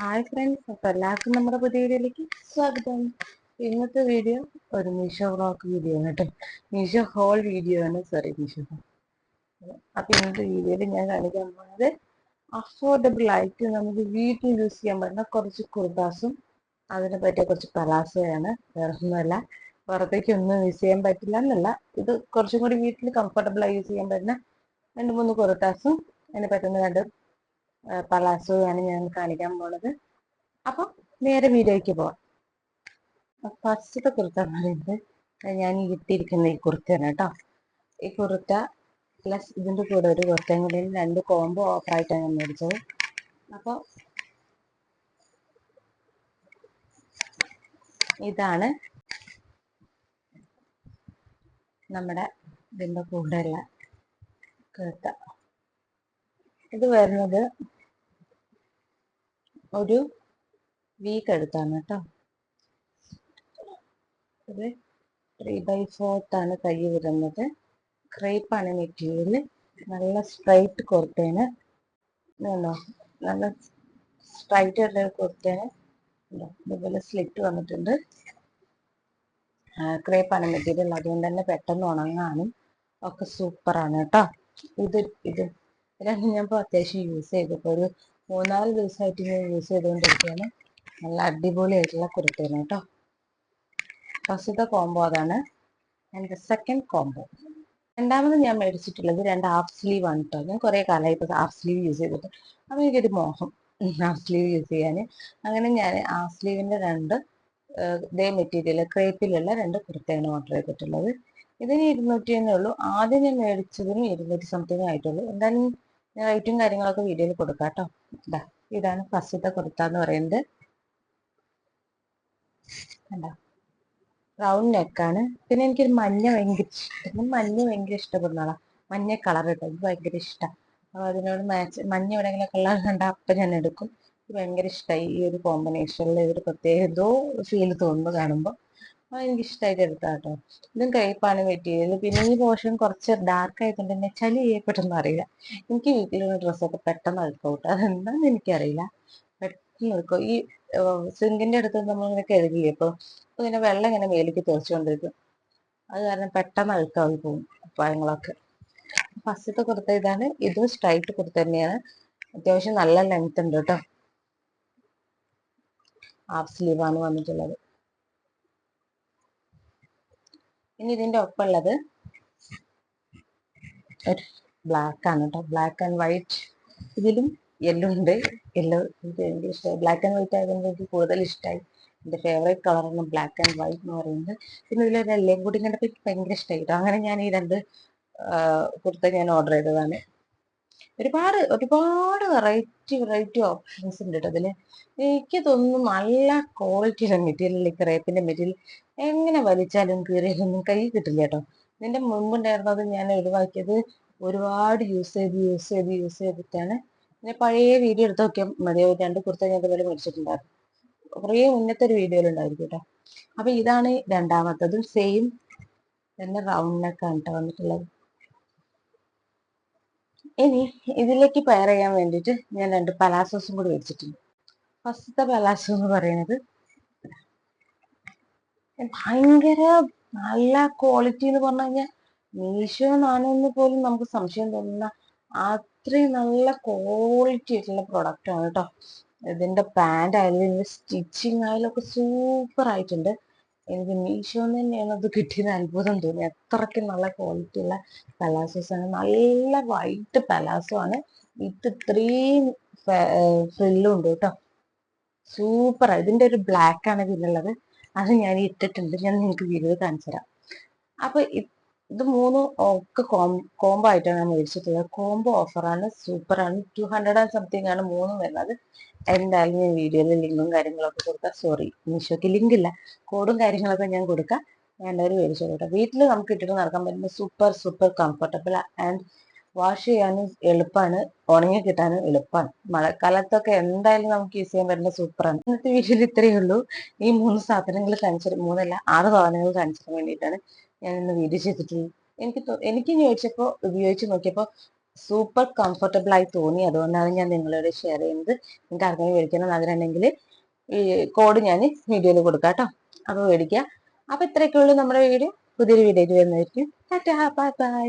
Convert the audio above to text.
Hi friends, അപ്പോൾ എല്ലാവർക്കും നമ്മുടെ പുതിയ വീഡിയോയിലേക്ക് സ്വാഗതം. ഇന്നത്തെ വീഡിയോ ഒരു മീഷോ വ്ളോഗ് വീഡിയോ ആണ് കേട്ടോ. മീഷോ ഹോൾ വീഡിയോ ആണ്, സോറി മീഷോ. അപ്പോൾ ഇന്നത്തെ വീഡിയോയിൽ ഞാൻ കാണിക്കാൻ പോകുന്നത് അഫോർഡബിൾ ആയിട്ട് നമുക്ക് വീട്ടിൽ യൂസ് ചെയ്യാൻ പറ്റുന്ന കുറച്ച് കുർത്താസും അതിനെ പറ്റിയ കുറച്ച് പലാസോയാണ്. വേറെ ഒന്നുമല്ല, പുറത്തേക്കൊന്നും യൂസ് ചെയ്യാൻ പറ്റില്ല എന്നല്ല, ഇത് കുറച്ചും കൂടി വീട്ടിൽ കംഫർട്ടബിൾ ആയി യൂസ് ചെയ്യാൻ പറ്റുന്ന 2-3 കുർത്താസും അതിന് പറ്റുന്ന 2 പലാസോയാണ് ഞാൻ കാണിക്കാൻ പോണത്. അപ്പൊ നേരെ വീഡിയോയ്ക്ക് പോവാം. ഫസ്റ്റത്തെ കുർത്ത എന്ന് പറയുന്നത് ഞാൻ ഇട്ടിരിക്കുന്ന ഈ കുർത്തയാണ് കേട്ടോ. ഈ കുർത്ത പ്ലസ് ഇതിന്റെ കൂടെ ഒരു കുർത്തയും കൂടി 2 കോംബോ ഓഫറായിട്ടാണ് ഞാൻ മേടിച്ചത്. അപ്പോൾ ഇതാണ് നമ്മുടെ ഇതിന്റെ കൂടെയുള്ള കുർത്ത. ഇത് വരുന്നത് ഒരു വീക്ക് എടുത്താണ് കേട്ടോ. ഇത് 3/4 ആണ് കൈ വരുന്നത്. ക്രേപ്പാണ് മെറ്റീരിയൽ. നല്ല സ്ട്രൈറ്റ് കുർത്തയാണ്. നല്ല സ്ട്രൈറ്റ് ആയിട്ടുള്ള കുർത്തയാണ്. ഇതുപോലെ സ്ലിറ്റ് വന്നിട്ടുണ്ട്. ക്രേപ്പാണ് മെറ്റീരിയൽ, അതുകൊണ്ട് തന്നെ പെട്ടെന്ന് ഉണങ്ങാനും ഒക്കെ സൂപ്പറാണ് കേട്ടോ. ഇത് രണ്ടും ഞാൻ ഇപ്പോൾ അത്യാവശ്യം യൂസ് ചെയ്തിപ്പോൾ ഒരു 3-4 ദിവസമായിട്ട് ഞാൻ യൂസ് ചെയ്തുകൊണ്ടിരിക്കുകയാണ്. നല്ല അടിപൊളിയായിട്ടുള്ള കുർത്തയാണ് കേട്ടോ. ഫസ്റ്റത്തെ കോംബോ അതാണ്. ആൻഡ് സെക്കൻഡ് കോംബോ, രണ്ടാമത് ഞാൻ മേടിച്ചിട്ടുള്ളത് 2 ഹാഫ് സ്ലീവ് ആണ് കേട്ടോ. ഞാൻ കുറേ കാലമായി ഇപ്പോൾ ഹാഫ് സ്ലീവ് യൂസ് ചെയ്തിട്ട്, അപ്പോൾ എനിക്കൊരു മോഹം ഹാഫ് സ്ലീവ് യൂസ് ചെയ്യാൻ. അങ്ങനെ ഞാൻ ഹാഫ് സ്ലീവിൻ്റെ 2 ഇതേ മെറ്റീരിയൽ ക്രേപ്പിലുള്ള 2 കുർത്തയാണ് ഓർഡർ ചെയ്തിട്ടുള്ളത്. ഇതിന് 200 തന്നെ ഉള്ളൂ. ആദ്യം ഞാൻ മേടിച്ചതിന് 200 സംതിങ് ആയിട്ടുള്ളൂ. എന്തായാലും ഞാൻ റേറ്റും കാര്യങ്ങളൊക്കെ വീഡിയോയിൽ കൊടുക്കാം കേട്ടോ. ഇതാണ് ഫസ്റ്റത്തെ കുർത്ത എന്ന് പറയുന്നത്. കണ്ടോ, റൗണ്ട് നെക്കാണ്. പിന്നെ എനിക്കൊരു മഞ്ഞ ഭയങ്കര ഇഷ്ടപ്പെടുന്ന ആളാണ്. മഞ്ഞ കളർ കേട്ടോ, ഇത് ഭയങ്കര ഇഷ്ടമാണ്. അപ്പോൾ അതിനോട് മാച്ച് മഞ്ഞ എവിടെയെങ്കിലും കളർ കണ്ടാൽ അപ്പം ഞാൻ എടുക്കും. ഇത് ഭയങ്കര ഇഷ്ടമായി. ഈ ഒരു കോമ്പിനേഷനിൽ ഒരു പ്രത്യേക ഏതോ ഫീൽ തോന്നുന്നു കാണുമ്പോൾ. അപ്പോൾ എനിക്ക് ഇഷ്ടമായിട്ട് എടുത്താൽ കേട്ടോ. ഇതും ക്രേപ്പാണ് മെറ്റീരിയൽ. പിന്നെ ഈ പോർഷൻ കുറച്ച് ഡാർക്ക് ആയതുകൊണ്ട് തന്നെ ചളി ചെയ്യപ്പെട്ടൊന്നും അറിയില്ല. എനിക്ക് വീട്ടിലുള്ള ഡ്രസ്സൊക്കെ പെട്ടെന്ന് അഴുക്കൗട്ട്, അതെന്താണെന്ന് എനിക്കറിയില്ല, പെട്ടെന്ന് എടുക്കും. ഈ സിങ്കിന്റെ അടുത്ത് നമ്മളിങ്ങനെ കഴുകില്ലേ, അപ്പോൾ ഇങ്ങനെ വെള്ളം ഇങ്ങനെ മേലേക്ക് തെറിച്ചുകൊണ്ടിരിക്കും. അത് കാരണം പെട്ടെന്ന് അഴുക്കായി പോകും കുപ്പായങ്ങളൊക്കെ. ഫസ്റ്റത്തെ കുർത്ത ഇതാണ്. ഇതും സ്ട്രൈറ്റ് കുർത്ത തന്നെയാണ്. അത്യാവശ്യം നല്ല ലെങ്ത് ഉണ്ട് കേട്ടോ. ഹാഫ് സ്ലീവ് ആണ് വന്നിട്ടുള്ളത്. ഇനി ഇതിന്റെ ഒപ്പമുള്ളത് ഒരു ബ്ലാക്ക് ആണ് കേട്ടോ. Black and white. ഇതിലും യെല്ലോ ഉണ്ട്. യെല്ലോ എനിക്ക് ഭയങ്കര ഇഷ്ടമായി. ബ്ലാക്ക് ആൻഡ് വൈറ്റ് ആയതുകൊണ്ട് എനിക്ക് കൂടുതൽ ഇഷ്ടമായി. എൻ്റെ ഫേവറേറ്റ് കളറാണ് ബ്ലാക്ക് ആൻഡ് വൈറ്റ് എന്ന് പറയുന്നത്. പിന്നെ ഇതിലൊരു എല്ലയും കൂടി കണ്ടപ്പോൾ എനിക്ക് ഭയങ്കര ഇഷ്ടമായി കേട്ടോ. അങ്ങനെ ഞാൻ ഈ 2 കുർത്ത ഞാൻ ഓർഡർ ചെയ്തതാണ്. ഒരുപാട് വെറൈറ്റി ഓപ്ഷൻസ് ഉണ്ട് കേട്ടോ അതിൽ. എനിക്ക് തോന്നുന്നു നല്ല ക്വാളിറ്റിയുള്ള മെറ്റീരിയൽ. ക്രേപ്പിന്റെ മെറ്റീരിയൽ എങ്ങനെ വലിച്ചാലും കീറിയാലൊന്നും കൈ കിട്ടില്ല കേട്ടോ. ഇതിന്റെ മുമ്പുണ്ടായിരുന്നത് ഞാൻ ഒഴിവാക്കിയത്. ഒരുപാട് യൂസ് ചെയ്തിട്ടാണ്. പിന്നെ പഴയ വീഡിയോ എടുത്ത് നോക്കിയാൽ മതി. 2 കുർത്ത ഞാൻ ഇതുപോലെ മേടിച്ചിട്ടുണ്ടായിരുന്നു. കുറേ മുന്നത്തെ ഒരു വീഡിയോയിലുണ്ടായിരിക്കും കേട്ടോ. അപ്പൊ ഇതാണ് രണ്ടാമത്തതും സെയിം തന്നെ റൗണ്ട് നെക്കാണ് കേട്ടോ വന്നിട്ടുള്ളത്. ഇനി ഇതിലേക്ക് പെയർ ചെയ്യാൻ വേണ്ടിയിട്ട് ഞാൻ 2 പലാസോസും കൂടി മേടിച്ചിട്ടുണ്ട്. ഫസ്റ്റത്തെ പലാസോ എന്ന് പറയുന്നത് ഭയങ്കര നല്ല ക്വാളിറ്റി എന്ന് പറഞ്ഞു കഴിഞ്ഞാൽ മീഷോ എന്നാണെന്ന് പോലും നമുക്ക് സംശയം തോന്നുന്ന അത്രയും നല്ല ക്വാളിറ്റി ആയിട്ടുള്ള പ്രൊഡക്റ്റ് ആണ് കേട്ടോ. ഇതിന്റെ പാന്റ് ആയാലും ഇതിന്റെ സ്റ്റിച്ചിങ് ആയാലും ഒക്കെ സൂപ്പർ ആയിട്ടുണ്ട്. എനിക്ക് മീഷോന്ന് തന്നെയാണ് അത് കിട്ടിയത് അത്ഭുതം തോന്നി. അത്രയ്ക്ക് നല്ല ക്വാളിറ്റി ഉള്ള പലാസോസ് ആണ്. നല്ല വൈറ്റ് പലാസോ ആണ്. ഇത്രയും ഫ്രില്ലും ഉണ്ട് കേട്ടോ. സൂപ്പർ. ഇതിന്റെ ഒരു ബ്ലാക്ക് ആണ് ഇതിലുള്ളത്. അത് ഞാൻ ഇട്ടിട്ടുണ്ട്. ഞാൻ നിങ്ങൾക്ക് വീഡിയോ കാണിച്ചു തരാം. അപ്പൊ ഇത് 3 ഒക്കെ കോംബോ ആയിട്ടാണ് ഞാൻ മേടിച്ചിട്ടുള്ളത്. കോംബോ ഓഫറാണ്, സൂപ്പറാണ്. 200 സംതിങ് ആണ് 3 വരുന്നത്. എന്തായാലും ഞാൻ വീഡിയോയിൽ ലിങ്കും കാര്യങ്ങളൊക്കെ കൊടുക്കാം. സോറി, മീഷോക്ക് ലിങ്ക് ഇല്ല, കോഡും കാര്യങ്ങളൊക്കെ ഞാൻ കൊടുക്കാം. വേണ്ടവർ മേടിച്ചു കേട്ടോ. വീട്ടിൽ നമുക്ക് ഇട്ടിട്ട് നടക്കാൻ പറ്റുന്ന സൂപ്പർ കംഫർട്ടബിൾ ആൻഡ് വാഷ് ചെയ്യാനും എളുപ്പമാണ്, ഉണങ്ങി കിട്ടാനും എളുപ്പമാണ്. മഴക്കാലത്തൊക്കെ എന്തായാലും നമുക്ക് യൂസ് ചെയ്യാൻ പറ്റുന്ന സൂപ്പറാണ്. ഇന്നത്തെ വീഡിയോയിൽ ഇത്രയേ ഉള്ളൂ. ഈ 3 സാധനങ്ങൾ കാണിച്ചിട്ട് 6 സാധനങ്ങൾ കാണിച്ചിട്ട് വേണ്ടിയിട്ടാണ് ഞാൻ ഇന്ന് വീഡിയോ ചെയ്തിട്ടുള്ളത്. എനിക്ക് ഉപയോഗിച്ച് നോക്കിയപ്പോൾ സൂപ്പർ കംഫർട്ടബിൾ ആയി തോന്നി. അതുകൊണ്ടാണ് ഞാൻ നിങ്ങളോട് ഷെയർ ചെയ്യുന്നത്. നിങ്ങൾക്ക് ആർക്കെങ്കിലും മേടിക്കണം ആഗ്രഹമുണ്ടെങ്കിൽ ഈ കോഡ് ഞാൻ വീഡിയോയിൽ കൊടുക്കാം കേട്ടോ. അപ്പോൾ മേടിക്കുക. അപ്പോൾ ഇത്രയൊക്കെ ഉള്ളൂ നമ്മുടെ വീഡിയോ. പുതിയൊരു വീഡിയോയിൽ വരുന്നതായിരിക്കും. Tata, bye bye.